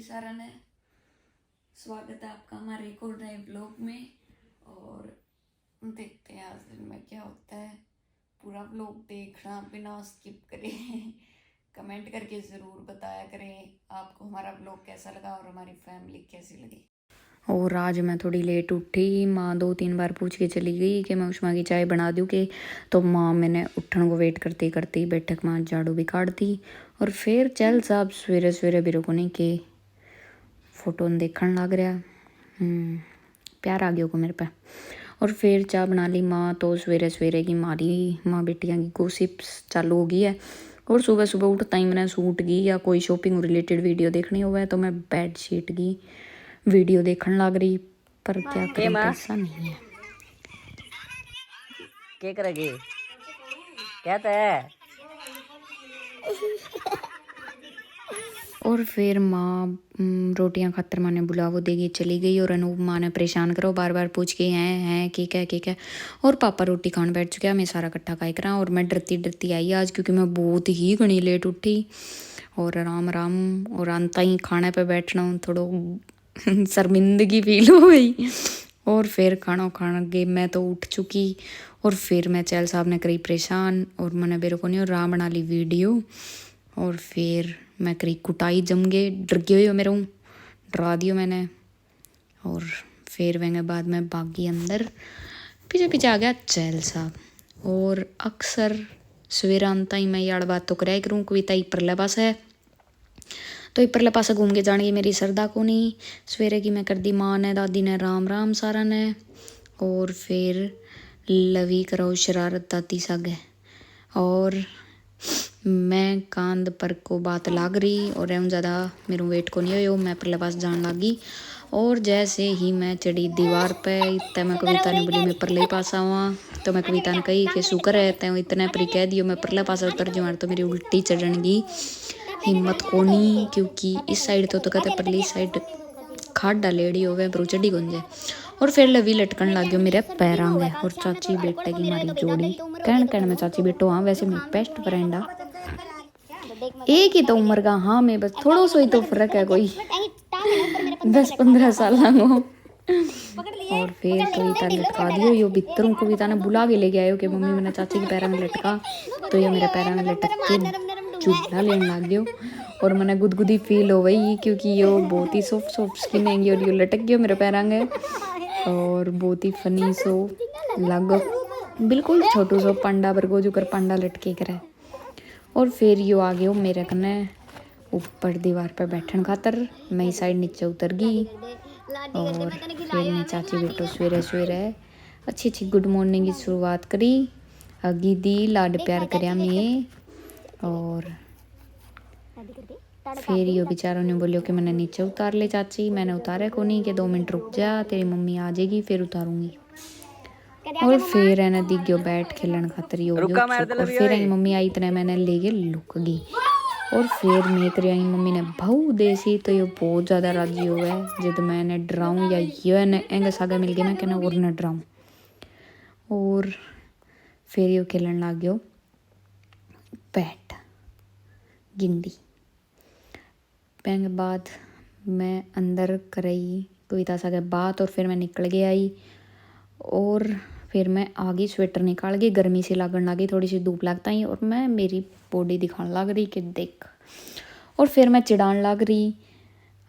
सारा ने स्वागत है आपका हमारे एक और नए ब्लॉग में। और देखते हैं आज दिन में क्या होता है। पूरा ब्लॉग देखना बिना स्किप करें। कमेंट करके ज़रूर बताया करें आपको हमारा ब्लॉग कैसा लगा और हमारी फैमिली कैसी लगी। और आज मैं थोड़ी लेट उठी। माँ 2-3 बार पूछ के चली गई कि मैं उष्मा की चाय बना दूँ कि, तो माँ मैंने उठन को वेट करते करते बैठक में झाड़ू भी काट दी। और फिर चल साहब सवेरे सवेरे बिरो को नहीं के फोटो देखने लग रहा। प्यार आ गया को मेरे पे। और फिर चाय बना ली माँ। तो सवेरे सवेरे की मारी माँ बेटियाँ की गॉसिप्स चालू हो गई है। और सुबह सुबह उठता ही मैंने सूट की या कोई शॉपिंग रिलेटेड वीडियो देखनी हुआ है तो मैं बेडशीट की वीडियो देखने लग रही। पर क्या करें, पैसा नहीं है। क्या करेगी क्या है। और फिर माँ रोटियां खातर माने बुलावो देगी चली गई। और अनूप माँ ने परेशान करो बार बार पूछ के हैं ठीक है। और पापा रोटी खाने बैठ चुके हैं। मैं सारा इकट्ठा खाई करा। और मैं डरती डरती आई आज क्योंकि मैं बहुत ही घनी लेट उठी। और आराम आराम और अंत ही खाने पे बैठना थोड़ा शर्मिंदगी फील हो गई। और फिर खाना गे मैं तो उठ चुकी। और फिर मैं चैल साहब ने करी परेशान और मैंने बेरो को नहीं और राम बना ली वीडियो। और फिर मैं करी कुटाई जम गए, डर गए हो मेरे डरा दियो मैंने। और फिर वह बाद में भागी अंदर, पीछे पीछे आ गया चैल साहब। और अक्सर सवेरा अंता ही मैं यार बात तो कराया करूँ कविता ही परले पास है तो इपरले पासे घूम के जाने की मेरी श्रद्धा को नहीं। सवेरे की मैं कर दी माँ ने दादी ने राम राम सारा ने। और फिर लवी करो शरारत दाती सग। और मैं कांद पर को बात लाग रही और एवं ज़्यादा मेरे वेट को नहीं हो मैं परले पास जान लगी। और जैसे ही मैं चढ़ी दीवार पे इतने मैं कविता ने बोली मैं परले पास आवा। तो मैं कविता ने कही कि शुक्र है तैं इतने पर कह दियो मैं परले पास उतर जाऊँ तो मेरी उल्टी चढ़न की हिम्मत कोनी। क्योंकि इस साइड तो कहते परली साइड खाट डालेड़ी होवे पर चढ़ी गुंजे। और फिर लवी लटकन लग गयो मेरे पैरां गए। और चाची बेटे की मारी जोड़ी कहन में चाची बेटो हाँ वैसे मेरी बेस्ट फ्रेंड आ एक ही तो उम्र का। हाँ मैं बस थोड़ा सा ही तो फर्क है कोई 10-15 साल को। और फिर कविता लटका दियो यो भीतरों कविता ने बुला के लेके आयो कि मम्मी मैंने चाची के पैरों में लटका। तो ये मेरे पैरों में लटक के झूला लेने लग गयो। और मैंने गुदगुदी फील हो गई क्योंकि यो बहुत ही सॉफ्ट स्किन है और यो लटक गयो मेरे पैरों में। और बहुत ही फनी सो लग बिल्कुल छोटू सो पांडा बरगो जो कर पांडा लटके करे। और फिर यो आ गयो मेरे कने ऊपर दीवार पर बैठन खातर। मैं साइड नीचे उतर गई। और फिर मैं चाची बेटो सवेरे सवेरे अच्छी अच्छी गुड मॉर्निंग की शुरुआत करी। अगी दी लाड प्यार करया मैं। और फिर यो बेचारों ने बोलियो कि मैंने नीचे उतार ले चाची। मैंने उतारे को नहीं कि 2 मिनट रुक जा तेरी मम्मी आ जाएगी फिर उतारूंगी। और फिर एने दिग्यो बैठ खेलन खातर यो और फिर मम्मी आई इतने मैंने लेके लुक गई। और फिर मैं करी आई मम्मी ने भाऊ देसी तो ये बहुत ज़्यादा राजी हो गए जब मैंने डराऊँ या ये ने एंगे सागे मिल गए मैं कहना और न डराऊँ। और फिर यो खेलन लग गयो बैट गिंडी। पैंग बाद मैं अंदर करई कविता सागे बात। और फिर मैं निकल के आई। और फिर मैं आगे स्वेटर निकाल के गर्मी से लागन लगी थोड़ी सी धूप लगता ही। और मैं मेरी बॉडी दिखाने लग रही कि देख। और फिर मैं चिढ़ान लग रही।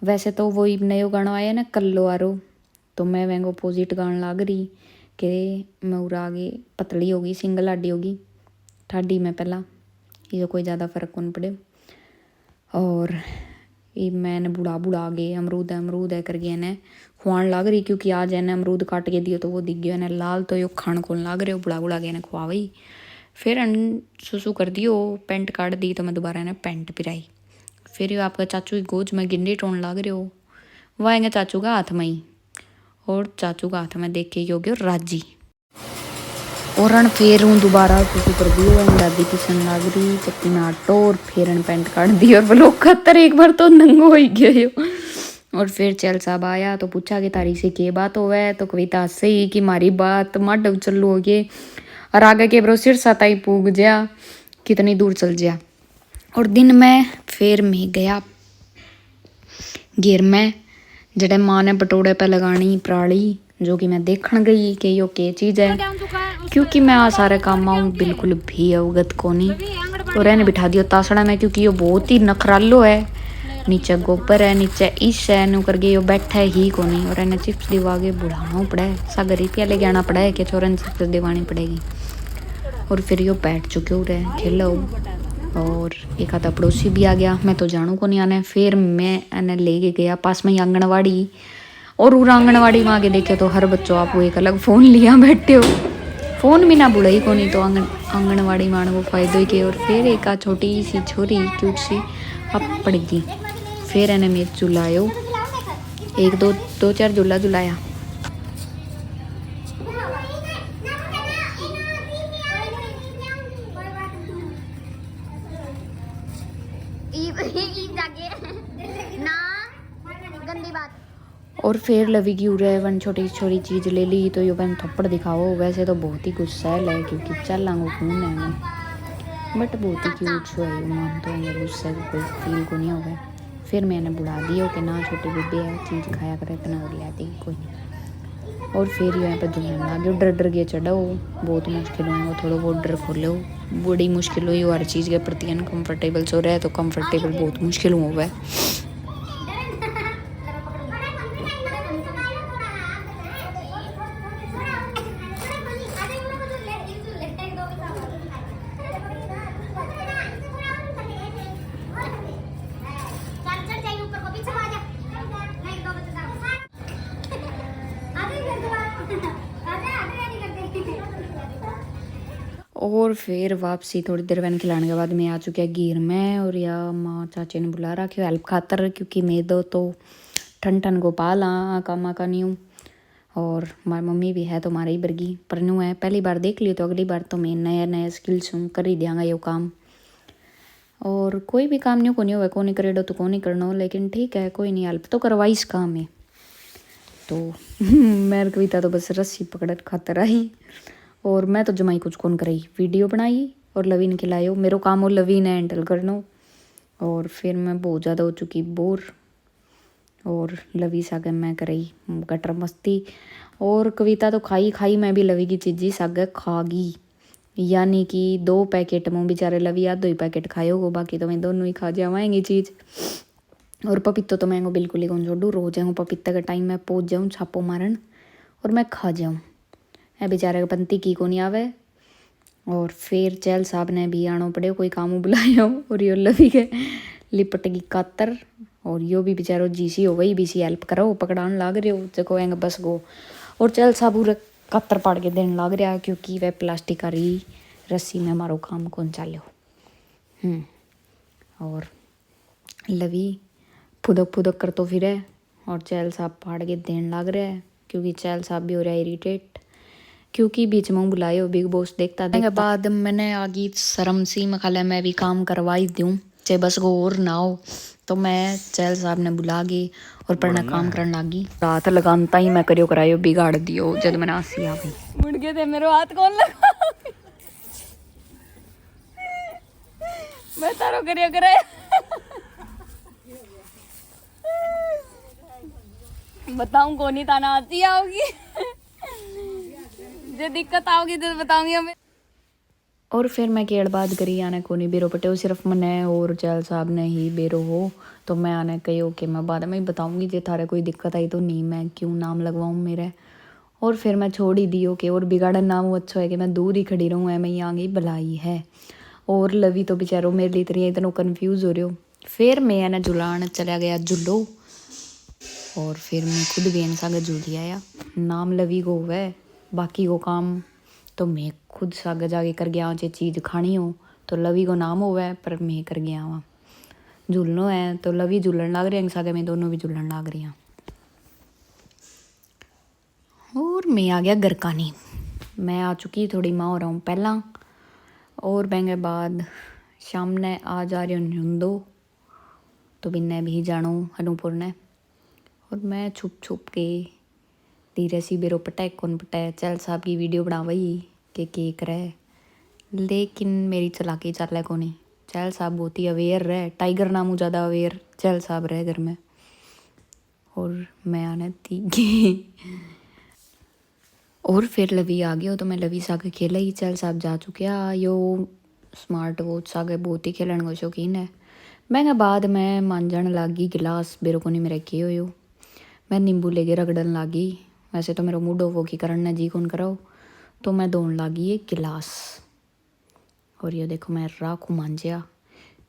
वैसे तो वही नयो गाना आया ना कल्लो आरो तो मैं वह अपोजिट गान लग रही कि मैं उरा आगे पतली होगी सिंगल हड्डी होगी ठाडी में पहला ये कोई ज़्यादा फर्क कौन पड़े। और ये मैंने बुढ़ा गए अमरूद है कर गया ने खुआन लग रही क्योंकि आज इन्हें अमरूद काट के दियो तो वो दिख गयो इन्हें लाल तो यो खान खोन लग रहे हो बुढ़ा गया ने खुआवई। फिर सुसु कर दियो पेंट काट दी तो मैं दोबारा इन्हें पेंट पिराई। फिर यो आपका चाचू की गोज में गिंडी टोन लग रहे हो वह आएंगे चाचू का हाथ में ही। और चाचू का हाथ में देख के यो गयो राजी। और फिर हूँ दोबारा सुसु कर दियो दादी पिसन लग रही चक्की में आटो। और फिर पेंट काट दी और ब्लॉक खतर एक बार तो नंगो हो गयो। और फिर चैल साहब आया तो पूछा कि तारी से के बात हो है तो कविता हंसे ही कि मारी बात मड चलू हो गए। और आगे के ब्रो सिर साता ही पूग जा कितनी दूर चल जा। और दिन में फिर मैं गया गिर में जड़े माँ ने बटोड़े पे लगानी पराली, जो कि मैं देखण गई कि यो के चीज़ है, क्योंकि मैं आ सारे काम आऊँ बिल्कुल भी अवगत को नहीं। और मैंने बिठा दियो तासड़ा में, क्योंकि यो बहुत ही नखरालो है। नीचे गोबर है, नीचे ईश है, नु करके यो बैठा है ही को नहीं। और इन्हें चिप्स दिवागे बुढ़ाना पड़ा है, सागर रुपया लेके आना पड़ा है कि छोरन चिप्स दिवानी पड़ेगी। और फिर यो बैठ चुके हो रहे खेलो। और एक आधा पड़ोसी भी आ गया, मैं तो जानू को नहीं आने। फिर मैं इन्हें लेके गया पास में ही आंगनवाड़ी, और उस आंगनवाड़ी में आगे देखे तो हर बच्चों आप वो एक अलग फ़ोन लिया बैठे हो। फ़ोन भी ना बुढ़ाई को नहीं तो आंगनवाड़ी में वो फ़ायदे ही के। और फिर एक आ छोटी सी छोरी क्यूट सी अब पड़ गई। फिर इन्हें मैं झुलायो, एक दो दो चार झूला झुलाया। और फिर लवी की उरे वन छोटी छोटी चीज़ ले ली तो यो बन थप्पड़ दिखाओ। वैसे तो बहुत ही गुस्सैल है, क्योंकि चल लांगो खून है मैं, बट बहुत ही क्यूट शो है। मान तो ये गुस्से को कोई फील को नहीं होगा। फिर मैंने बुला दिया कि ना छोटी बेबी है, चीज़ खाया करे इतना और लाती कोई नहीं। और फिर यहाँ पर झूलने लगे, डर डर के चढ़ो, बहुत मुश्किल हुआ, थोड़ा बहुत डर खोलो, बड़ी मुश्किल हुई हर चीज़ के प्रति। अनकम्फर्टेबल सो रहा है तो कम्फर्टेबल बहुत मुश्किल हुआ है। और फिर वापसी थोड़ी देर वैन खिलाने के बाद मैं आ चुकी है गिर में। और या माँ चाची ने बुला रखी हो हेल्प खातर, क्योंकि मैं दो तो ठन ठन गोपाल हाँ कामा का नहीं हूँ। और हमारी मम्मी भी है तो हमारे ही बर्गी पर न्यू है, पहली बार देख लियो तो अगली बार तो मैं नया नया स्किल्स हूँ कर ही देंगा यो काम। और कोई भी काम न्यू को नहीं हुआ, को नहीं करेडो तो को नहीं करना, लेकिन ठीक है कोई नहीं, हेल्प तो करवाइस काम है। तो मेरे कविता तो बस रस्सी पकड़ खातर आई। और मैं तो जमाई कुछ कौन कराई, वीडियो बनाई और लवी ने खिलायो, मेरो काम हो लवी ने हैंडल करना। और फिर मैं बहुत ज़्यादा हो चुकी बोर, और लवी सागे मैं कराई गटर मस्ती। और कविता तो खाई खाई, मैं भी लवी की चीज़ी सागे खागी, यानी कि 2 पैकेट मुँह बेचारे लवी आधो ही पैकेट खायो गो, बाकी तो मैं दोनों ही खा जावाएंगी चीज़। और पपीतो तो मैं बिल्कुल ही कौन छोड़ू, रोज जाऊँ पपीता का टाइम मैं पहुँच जाऊँ छापो मारन और मैं खा जाऊँ, है बेचारे का पंती की को नहीं आवे। और फिर चैल साहब ने भी आना पड़े, कोई काम बुलाया। और यो लवी के लिपट की कातर, और यो भी बेचारो जीसी हो गई, बीसी हेल्प करो पकड़ान लाग रहे हो जको एंग बस गो। और चैल साहब पूरे कातर पाड़ के देने लाग रहा, क्योंकि वह प्लास्टिक का रही रस्सी में हमारो काम कौन चालो। और लवी फुदक फुदक कर तो फिर है, और चैल साहब फाड़ के देने लग रहा है, क्योंकि चैल साहब भी हो रहा है इरीटेट, क्योंकि बीच में बुलाए बिग बॉस देखता देखता बाद मैंने आगी शर्म सी मखाले मैं भी काम करवाई दूँ चाहे बस गो और ना हो। तो मैं चैल साहब ने बुला गई और पढ़ना काम करने लगी। रात लगानता ही मैं करियो करायो बिगाड़ दियो, जब मैंने आसी आ गई मुड़ गए थे मेरे हाथ कौन लगा मैं तारो करियो कराया बताऊं कौन ही ताना आती आओगी जो दिक्कत आओगी तो बताऊंगी हमें। और फिर मैं केड़ बात करी आने को नहीं बेरो पटे, सिर्फ मैंने और चैल साहब ने ही बेरो हो। तो मैं आने कही कि मैं बाद में ही बताऊंगी, जो थारे कोई दिक्कत आई तो नहीं मैं क्यों नाम लगवाऊँ मेरे। और फिर मैं छोड़ ही दी कि और बिगाड़न नाम वो अच्छा है कि मैं दूर ही खड़ी रहूँ, मैं यहाँ गई भलाई है। और लवी तो बेचारो मेरे लिए इतना कन्फ्यूज़ हो रहे हो। फिर मैं ना झुलान चला गया झुलो, और फिर मैं खुद भी इंसान झूली आया। नाम लवी को हुआ, बाकी को काम तो मैं खुद सागे जाके कर गया। जो चीज़ खानी हो तो लवी को नाम हुआ है, पर मैं कर गया वहाँ झूलना है तो लवी झूलन लग रही है सागे, मैं दोनों भी झूलन लग रही हैं। और मैं आ गया घर का नहीं, मैं आ चुकी थोड़ी माँ हो रहा हूँ पहला। और बैंगे बाद शाम ने आ जा रही हूँ दो, तो बिन्ने भी जानो अनूपुर ने। और मैं छुप छुप के धीरे सी बेरो पटाए कौन पटाए चैल साहब की वीडियो बनावाई के केक रहे, लेकिन मेरी चलाकी चल को नहीं। चैल साहब बहुत ही अवेयर रहे, टाइगर नामू ज़्यादा अवेयर चैल साहब रहे घर में। और मैं आने थी और फिर लवी आ गया तो मैं लवी सागे खेला ही चल साहब जा चुके आ यो स्मार्ट वॉच सागे बहुत ही खेलन को शौकीन है। मैं बाद में मांझण लागी गिलास बेरो को नहीं मेरे के हो मैं नींबू लेके रगड़न लागी। वैसे तो मेरा मूड ऑफ होगी करन जी कौन कराओ तो मैं धोन लागी एक गिलास और ये देखो मैं राखू मांझिया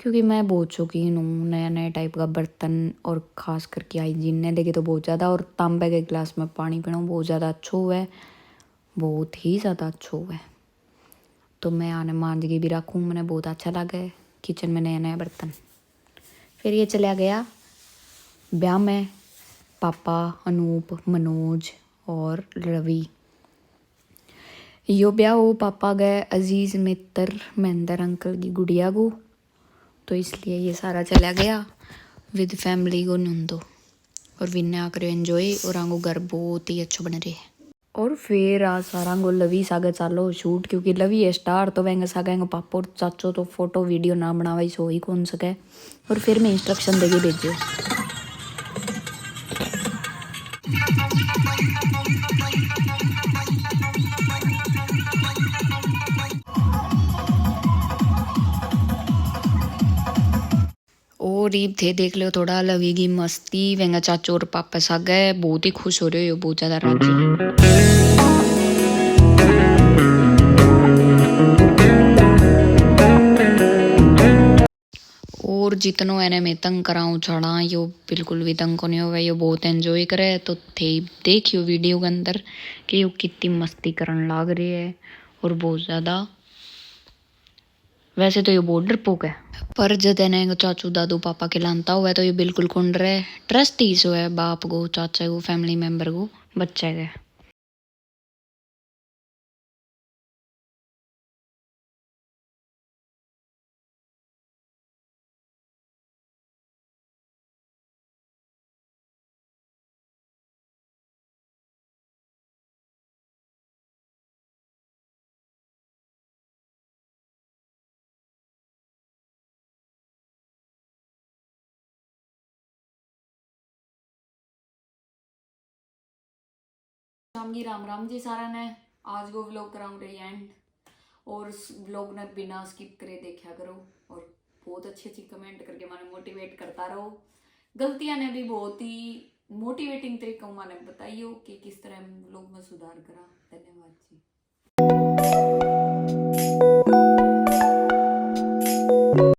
क्योंकि मैं बहुत शौकीन हूँ नया नया टाइप का बर्तन और ख़ास करके हाइजीन ने देखे तो बहुत ज़्यादा। और तांबे के गिलास में पानी पीना बहुत ज़्यादा अच्छा हुआ है, बहुत ही ज़्यादा अच्छा हुआ है। तो मैं आने मांझ के भी रखूँ मैंने बहुत अच्छा लगा है किचन में नया नया बर्तन। फिर ये चला गया ब्याह में पापा अनूप मनोज और रवि। यो ब्याह हो पापा गए अजीज़ मित्र महेंद्र अंकल की गुड़िया को तो इसलिए ये सारा चला गया विद फैमिली को नंदो और विन्ने आकर एंजॉय और आंगो घर बहुत ही अच्छा बन रहे है। और फिर आज सारा को लवी सागे चालो शूट क्योंकि लवी है स्टार तो वेंगे सागे पापा और चाचो तो फोटो वीडियो ना बनावा सो ही कौन सके और फिर मैं इंस्ट्रक्शन देके भेजो। और ईब थे देख लो थोड़ा लगेगी मस्ती वेंगा चाचो और पापा सागे बहुत ही खुश हो रहे हो बहुत ज़्यादा राजी। और जितनो एने में तंग कराऊँ छड़ा यो बिल्कुल भी तंग को नहीं होगा यो बहुत एंजॉय करे तो थे देखियो वीडियो के अंदर कि यो कितनी मस्ती करन लाग रही है और बहुत ज़्यादा। वैसे तो ये बहुत डरपोक है पर जब एने चाचू दादू पापा खिलाता हुआ है तो ये बिल्कुल कुंड रहे ट्रस्ट ही सो है बाप को चाचा को फैमिली मेम्बर को बच्चे के। शाम की राम राम जी सारा ने आज को व्लॉग कराऊं रही एंड और व्लॉग ने बिना स्किप करे देखा करो और बहुत अच्छी अच्छी कमेंट करके माने मोटिवेट करता रहो। गलतियां ने भी बहुत ही मोटिवेटिंग तरीका माने बताइयो कि किस तरह व्लॉग में सुधार करा। धन्यवाद जी।